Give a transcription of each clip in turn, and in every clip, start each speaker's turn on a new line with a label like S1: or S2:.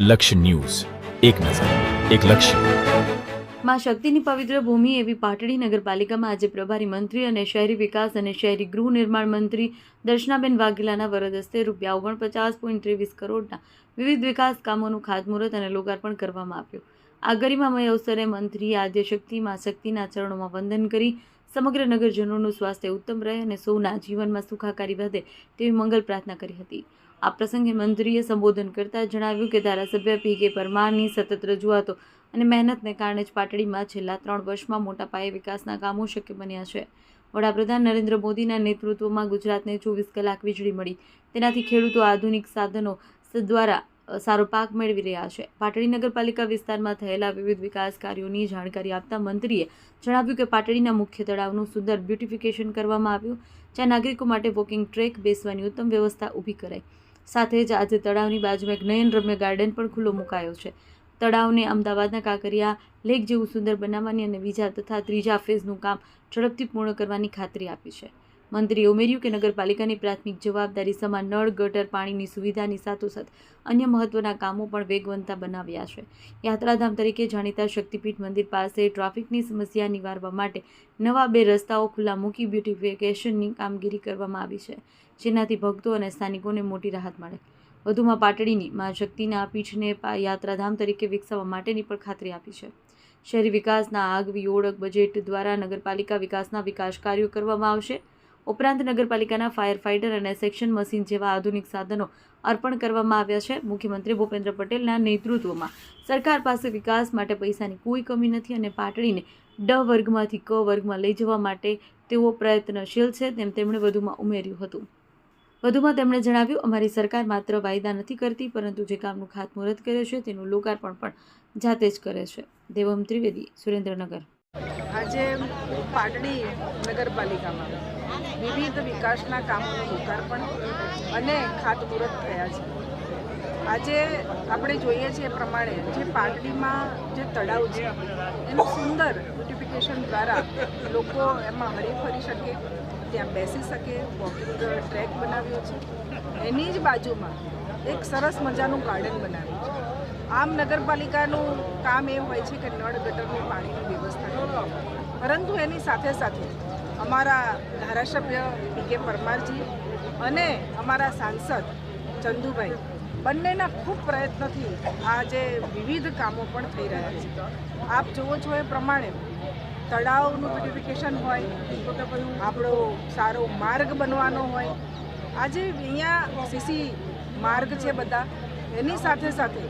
S1: લક્ષ્ય ન્યૂઝ, એક નજર, એક લક્ષ્ય.
S2: માં શક્તિની પવિત્ર ભૂમિ એવી પાટડી નગરપાલિકામાં આજે પ્રભારી મંત્રી અને શહેરી વિકાસ અને શહેરી ગૃહ નિર્માણ મંત્રી દર્શનાબેન વાઘેલાના વરદ હસ્તે ₹49.23 કરોડના વિવિધ વિકાસ કામોનું ખાતમુહૂર્ત અને લોકાર્પણ કરવામાં આવ્યું. આ ગરિમામય અવસરે મંત્રીએ આદ્યશક્તિ માં શક્તિના ચરણોમાં વંદન કરી સમગ્ર નગરજનોનું સ્વાસ્થ્ય ઉત્તમ રહે અને સૌના જીવનમાં સુખાકારી વધે તેવી મંગલ પ્રાર્થના કરી હતી. આ પ્રસંગે મંત્રીએ સંબોધન કરતા જણાવ્યું કે ધારાસભ્ય પી.કે. પરમારની સતત રજૂઆતો અને મહેનતને કારણે જ પાટડીમાં છેલ્લા 3 વર્ષમાં મોટા પાયે વિકાસના કામો શક્ય બન્યા છે. વડાપ્રધાન નરેન્દ્ર મોદીના નેતૃત્વમાં ગુજરાતને 24 કલાક વીજળી મળી. તેનાથી ખેડૂતો આધુનિક સાધનો દ્વારા સારો પાક મેળવી રહ્યા છે. પાટડી નગરપાલિકા વિસ્તારમાં થયેલા વિવિધ વિકાસ કાર્યોની જાણકારી આપતા મંત્રીએ જણાવ્યું કે પાટડીના મુખ્ય તળાવનું સુંદર બ્યુટિફિકેશન કરવામાં આવ્યું, જ્યાં નાગરિકો માટે વોકિંગ ટ્રેક, બેસવાની ઉત્તમ વ્યવસ્થા ઊભી કરાઈ. સાથે જ આજે તળાવની બાજુમાં એક નયનરમ્ય ગાર્ડન પણ ખુલ્લો મુકાયો છે. તળાવને અમદાવાદના કાંકરિયા લેક જેવું સુંદર બનાવવાની અને બીજા તથા ત્રીજા ફેઝનું કામ ઝડપથી પૂર્ણ કરવાની ખાતરી આપી છે. મંત્રીએ ઉમેર્યું કે નગરપાલિકાની પ્રાથમિક જવાબદારી સમાન નળ, ગટર, પાણીની સુવિધાની સાથોસાથ અન્ય મહત્વના કામો પણ વેગવંતા બનાવ્યા છે. યાત્રાધામ તરીકે જાણીતા શક્તિપીઠ મંદિર પાસે ટ્રાફિકની સમસ્યા નિવારવા માટે નવા 2 રસ્તાઓ ખુલ્લા મૂકી બ્યુટિફિકેશનની કામગીરી કરવામાં આવી છે, જેનાથી ભક્તો અને સ્થાનિકોને મોટી રાહત મળે. વધુમાં પાટડીની માં શક્તિના પીઠને યાત્રાધામ તરીકે વિકસાવવા માટેની પણ ખાતરી આપી છે. શહેરી વિકાસના આગવી ઓળખ બજેટ દ્વારા નગરપાલિકા વિકાસના વિકાસ કાર્યો કરવામાં આવશે. ઉપરાંત નગરપાલિકાના ફાયર ફાઇટર અને સેક્શન મશીન જેવા આધુનિક સાધનો અર્પણ કરવામાં આવ્યા છે. મુખ્યમંત્રી ભૂપેન્દ્ર પટેલના નેતૃત્વમાં સરકાર પાસે વિકાસ માટે પૈસાની કોઈ કમી નથી અને પાટડીને ડ વર્ગમાંથી ક વર્ગમાં લઈ જવા માટે તેઓ પ્રયત્નશીલ છે, તેમ તેમણે વધુમાં ઉમેર્યું હતું. વધુમાં તેમણે જણાવ્યું, અમારી સરકાર માત્ર વાયદા નથી કરતી, પરંતુ જે કામનું ખાતમુહૂર્ત કરે છે તેનું લોકાર્પણ પણ જાતે જ કરે છે. દેવમ ત્રિવેદી, સુરેન્દ્રનગર.
S3: આજે પાટડી નગરપાલિકામાં વિવિધ વિકાસના કામોનું લોકાર્પણ અને ખાતમુહૂર્ત થયા છે. આજે આપણે જોઈએ છીએ એ પ્રમાણે જે પાટડીમાં જે તળાવ છે એનું સુંદર બ્યુટિફિકેશન દ્વારા લોકો એમાં હરીફરી શકે, ત્યાં બેસી શકે, વોકિંગ ટ્રેક બનાવ્યો છે. એની જ બાજુમાં એક સરસ મજાનું ગાર્ડન બનાવ્યું છે. આમ નગરપાલિકાનું કામ એ હોય છે કે નળ, ગટરની પાણીની વ્યવસ્થા કરવી, પરંતુ એની સાથે સાથે અમારા ધારાસભ્ય પી.કે. પરમારજી અને અમારા સાંસદ ચંદુભાઈ બંનેના ખૂબ પ્રયત્નથી આ જે વિવિધ કામો પણ થઈ રહ્યા છે. આપ જુઓ છો એ પ્રમાણે તળાવનું બ્યુટિફિકેશન હોય, આપણો સારો માર્ગ બનવાનો હોય, આજે અહીંયા સીસી માર્ગ છે બધા, એની સાથે સાથે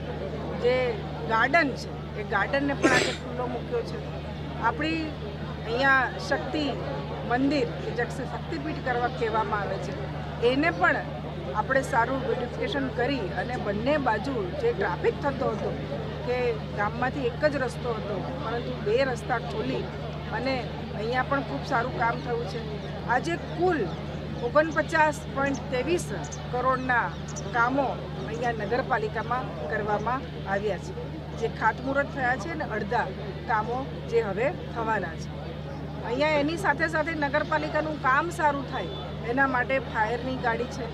S3: જે ગાર્ડન છે એ ગાર્ડનને પણ આજે ખુલ્લો મૂક્યો છે. આપણી અહીંયા શક્તિ મંદિર કે જે શક્તિપીઠ કરવા કહેવામાં આવે છે એને પણ આપણે સારું બ્યુટિફિકેશન કરી અને બંને બાજુ જે ટ્રાફિક થતો હતો કે ગામમાંથી એક જ રસ્તો હતો, પરંતુ 2 રસ્તા ખોલી અને અહીંયા પણ ખૂબ સારું કામ થયું છે. આજે કુલ 49.23 કરોડના કામો અહીંયા નગરપાલિકામાં કરવામાં આવ્યા છે, જે ખાતમુહૂર્ત થયા છે અને અડધા કામો જે હવે થવાના છે. અહીંયા એની સાથે સાથે નગરપાલિકાનું કામ સારું થાય એના માટે ફાયરની ગાડી છે,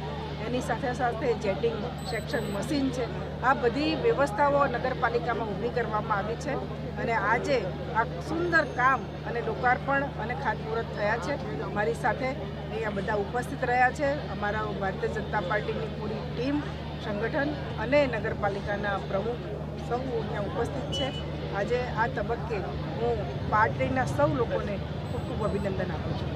S3: એની સાથે સાથે જેટિંગ સેક્શન મશીન છે. આ બધી વ્યવસ્થાઓ નગરપાલિકામાં ઊભી કરવામાં આવી છે અને આજે આ સુંદર કામ અને લોકાર્પણ અને ખાતમુહૂર્ત થયા છે. અમારી સાથે અહીંયા બધા ઉપસ્થિત રહ્યા છે. અમારા ભારતીય જનતા પાર્ટીની પૂરી ટીમ, સંગઠન અને નગરપાલિકાના પ્રમુખ સૌ અહીંયા ઉપસ્થિત છે. આજે આ તબક્કે હું પાર્ટીના સૌ લોકોને ખૂબ ખૂબ અભિનંદન આપું છું.